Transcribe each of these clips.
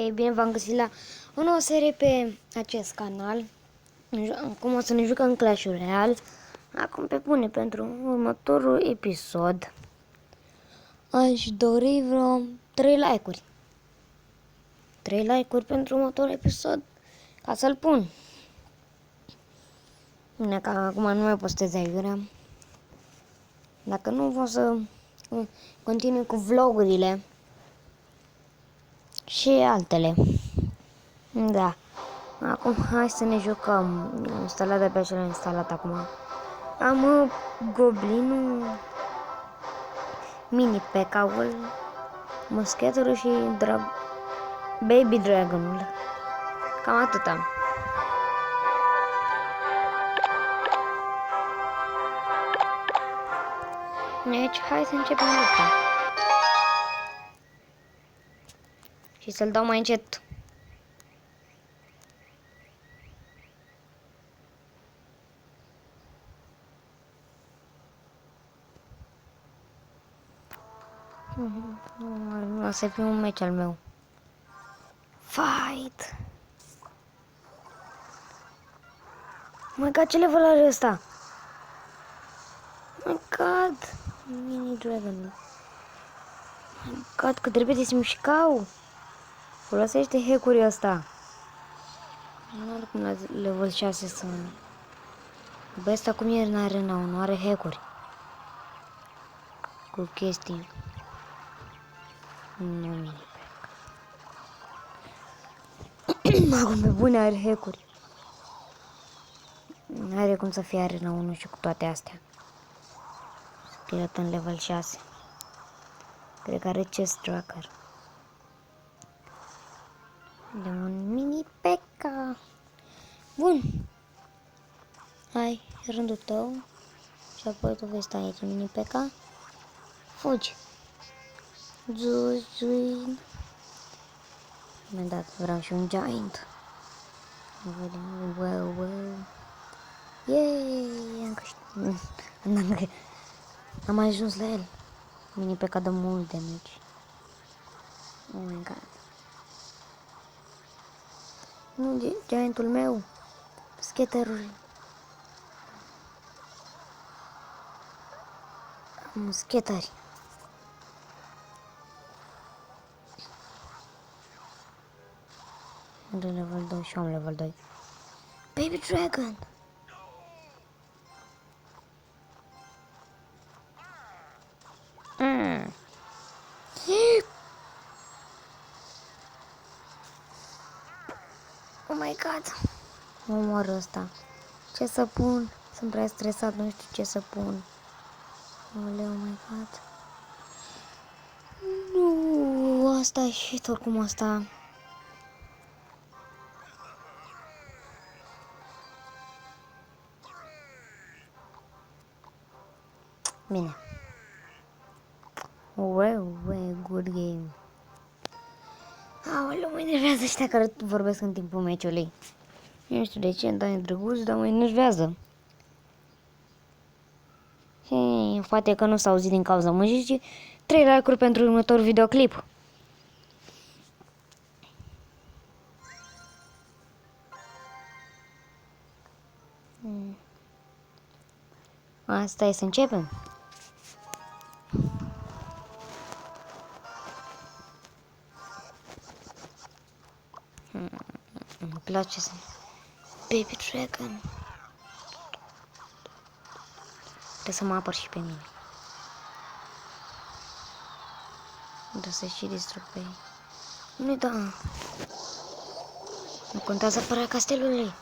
bine v-am găsit la o nouă serie pe acest canal. Acum o să ne jucăm Clash Royale. Acum pe bune, pentru următorul episod aș dori vreo 3 like-uri. 3 like-uri pentru următorul episod, ca să-l pun. Bine, că acum nu mai postez aiurea. Dacă nu, o să continui cu vlogurile și altele. Da. Acum hai să ne jucăm. Am instalat de pe acela instalat acum. Am goblinul, mini pecaul, muschetorul și baby dragonul. Cam atât am. Deci hai să începem lupta. Și să-l dau mai încet. Nu o să fie un meci al meu. Fight! My God, ce level are ăsta? My God! Mini Dragon. My God, cât repede se mișcau! Folosește hack-uri ăsta. Nu are cum la level 6 să... Bă, ăsta cum e în arena 1, are hack-uri. Cu chestii. Nu, mini pack. Acum pe bune are hack-uri. Nu are cum să fie arena 1 și cu toate astea. Skeleton level 6. Cred că are chest tracker. De un mini P.E.K.K.A. Bun. Hai, rândul tău. Și apoi tu vei sta aici, mini P.E.K.K.A. Fugi. Zuzuin. Mi-a dat, vreau și un giant. Wow. Yay, am ajuns la el. Mini P.E.K.K.A. dă mult damage. Oh my God. Nu, giantul meu. Skaterul. Am skateri. De level 2 și am level 2. Baby Dragon. Oh my God. Mă omor ăsta. Ce să pun? Sunt prea stresat, nu știu ce să pun. Oh my God. Nu, asta e shit, oricum asta. Bine. Well, good game. Aoleu, mă enervează ăștia care vorbesc în timpul meciului. Nu știu de ce, dar e drăguț, dar mă enervează. Hei, poate că nu s-a auzit din cauza muzicii. 3 like-uri pentru următorul videoclip. Asta e, să începem. Îmi place să... Baby Dragon. Trebuie să mă apăr și pe mine. Trebuie să și distrug pe ei. Nu-i da. Nu contează apărarea castelului.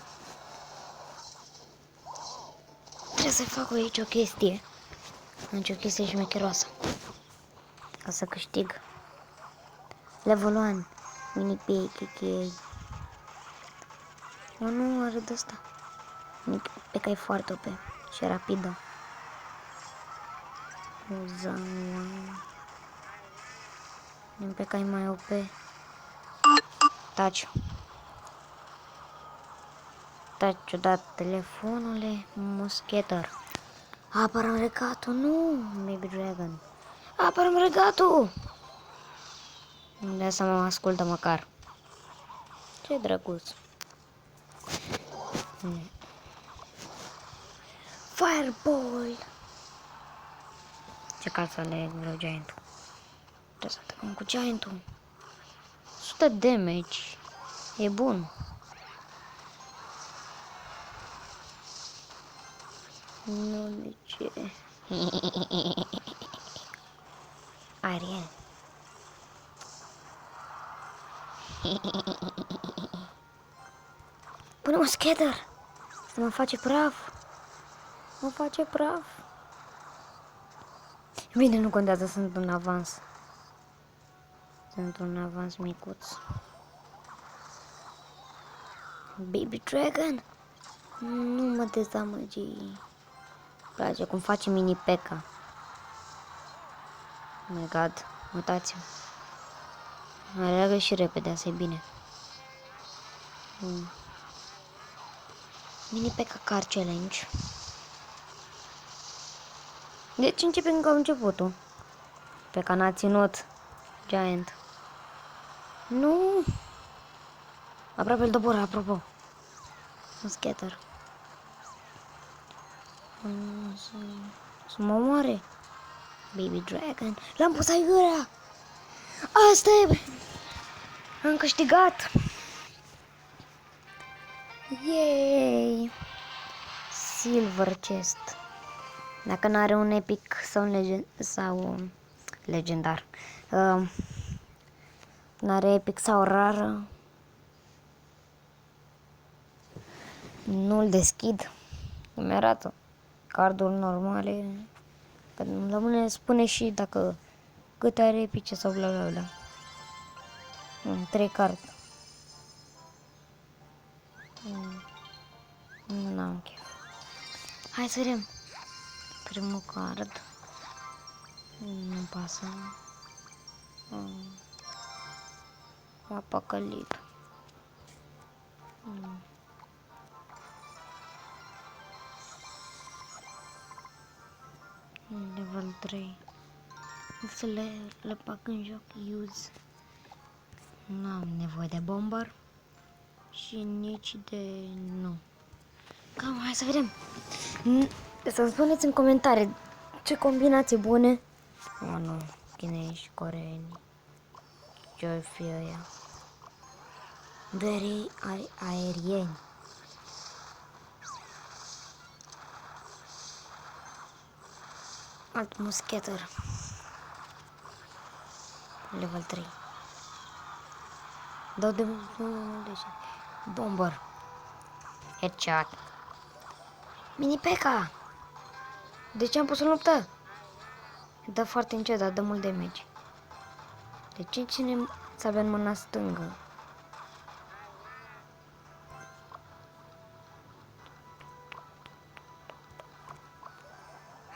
Trebuie să fac aici o chestie. Aici o chestie șmecheroasă. Ca să câștig. Level 1. Mini P.E.K.K.A. O, nu are de asta. Mini P.E.K.K.A. e foarte OP și rapidă. Mini P.E.K.K.A. e mai OP. Taci. Taci odată telefonule. Musketor. Apărăm regatul, nu, Baby Dragon. Apărăm regatul. De asta mă ascultă măcar. Ce drăguț. Fireball. Ce ca să le vreau Giant-ul. Trebuie să atacăm cu Giant-ul. 100 damage. E bun. Nu, de ce? Ariel. Pune-mă scatter. Să mă face praf. Mă face praf. Bine, nu contează, sunt un avans. Sunt un avans micuț. Baby Dragon? Nu mă dezamăgi. Place cum face mini P.E.K.K.A. Oh my god, uitați-vă. Aleargă și repede, asta e bine. Mini P.E.K.K.A. Car Challenge. Deci începem ca începutul. P.E.K.K.A. n-a ținut Giant. Nu! Aproape îl dobor, apropo. Un scatter. Să mă omoare. Baby Dragon. L-am pus aiurea. Asta e. Am câștigat. Yay. Silver chest. Dacă n-are un epic sau un legendar. N-are epic sau rar. Nu-l deschid. Îmi arată cardul normale. Că la mine spune și dacă câte are epice sau bla bla bla. 3 card. N-am chef. Hai să vedem. Primul card. Nu pasă. Apocalip. Level 3. Să le fac în joc. Use. Nu am nevoie de bomber. Și nici de... nu. Cam, hai să vedem. Să-mi spuneți în comentarii ce combinații bune. Nu, chinezi, coreeni. Ce-o fi ăia? Doi aerieni. Alt muscheter. Level 3. Dau de... Bomber. Headshot. Mini P.E.K.K.A. De ce am pus în luptă? Dă foarte încet, dar dă mult damage. De ce ține sabia în mâna stângă?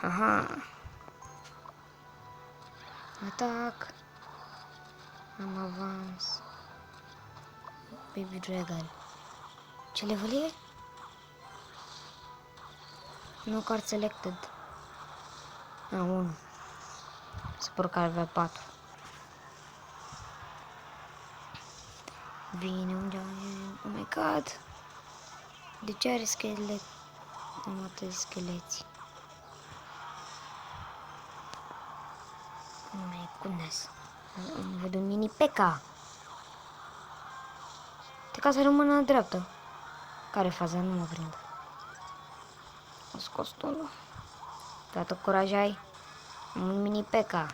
Aha. Atac. Am avans. Baby Dragon. Ce level e? Nu card selected. 1. Sper că avea 4. Vine un giant. Oh my god. De ce are schelet? Am atât scheleți. Oh my goodness. Văd un mini P.E.K.K.A. De ca să rămână dreaptă. Care faza? Nu mă prind. O scos tunul. Toată curaj ai. Un mini P.E.K.K.A.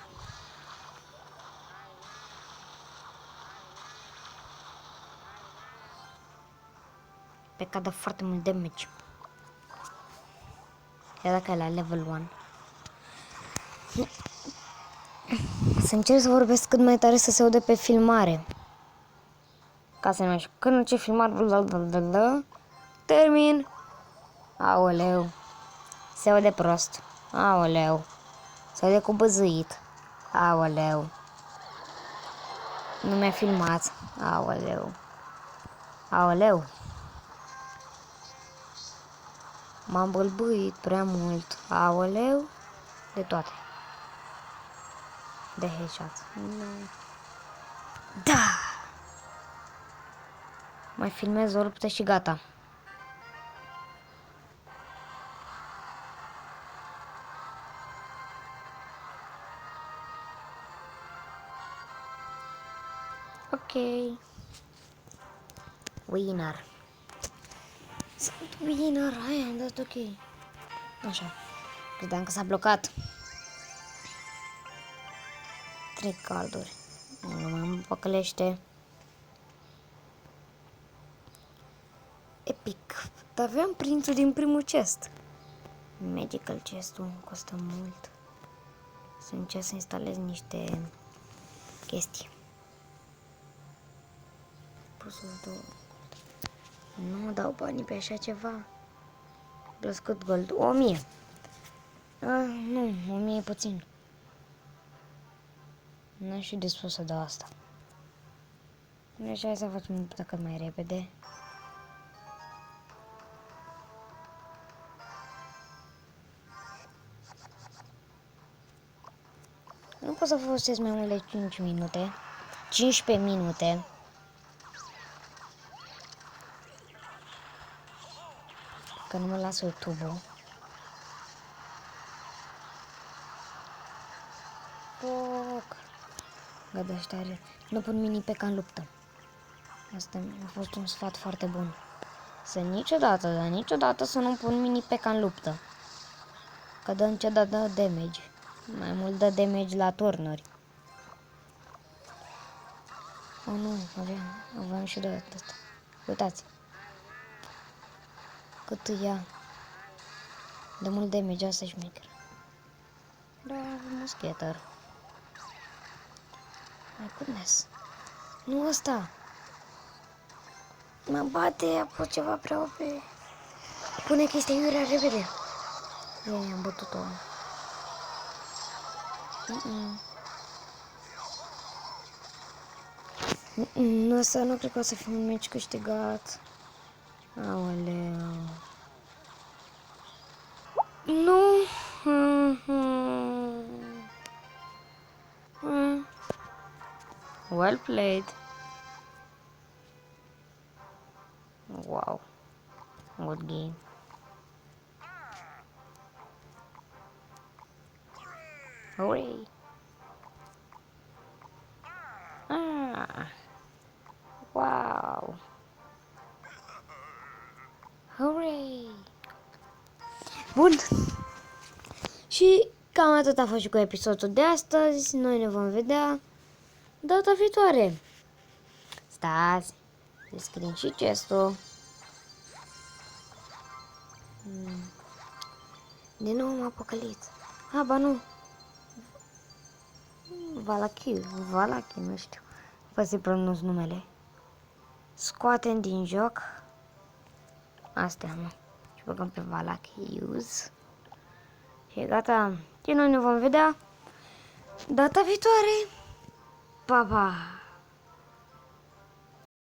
P.E.K.K.A. dă foarte mult damage. Iar dacă e la level 1. Să încerc să vorbesc cât mai tare să se aude pe filmare. Ca să nu știu. Când ce filmar, termin. Aoleu. Se aude prost. Aoleu. Se aude cu băzâit. Aoleu. Nu mi-a filmat. Aoleu. Aoleu. M-am bălbâit prea mult. Aoleu. De toate. De headshot. Da! Mai filmez o luptă și gata. Ok. Winner. Sunt winner. Hai, am dat ok. Așa. Credeam că s-a blocat. 3 carduri. Nu mai mă păcălește. Epic. Dar aveam prințul din primul chest. Magical chest-ul costă mult. Să încerc să instalez niște chestii. Pot să-ți dau... Nu dau banii pe așa ceva. Plus cât gold? 1000. Nu, 1000 e puțin. N-aș fi dispus să dau asta. Deci hai să facem luptă cât mai repede. Nu pot să folosesc mai mult de 5 minute. 15 minute. Că nu mă lasă YouTube-ul. Foc. Gata, tare. Nu pun mini pe ca în luptă. Asta a fost un sfat foarte bun. Să niciodată, dar niciodată să nu pun mini pe ca în luptă. Că dă niciodată damage. Mai mult dă damage la turnuri. Oh nu, aveam și de asta. Uitați. Cât ia. De mult damage, asta e șmecher. Da, muscheter. My goodness. Nu ăsta. Mă bate, a fost ceva prea OP. Pune chestia iurea repede. Ia, am bătut-o. Ăsta nu cred că o să fie un meci câștigat. Aoleu. Nu. Well played. Wow. Good game. Hooray. Wow. Hooray. Bun. Și cam atât a fost și cu episodul de astăzi. Noi ne vom vedea data viitoare. Stați. Descriem și gestul. De nou m-a păcălit. Ba nu. Valachi, nu știu. Poate să-i pronunț numele. Scoatem din joc. Astea, mă. Și băgăm pe Valachi. Use. Și gata. Și noi ne vom vedea data viitoare. Pa, pa!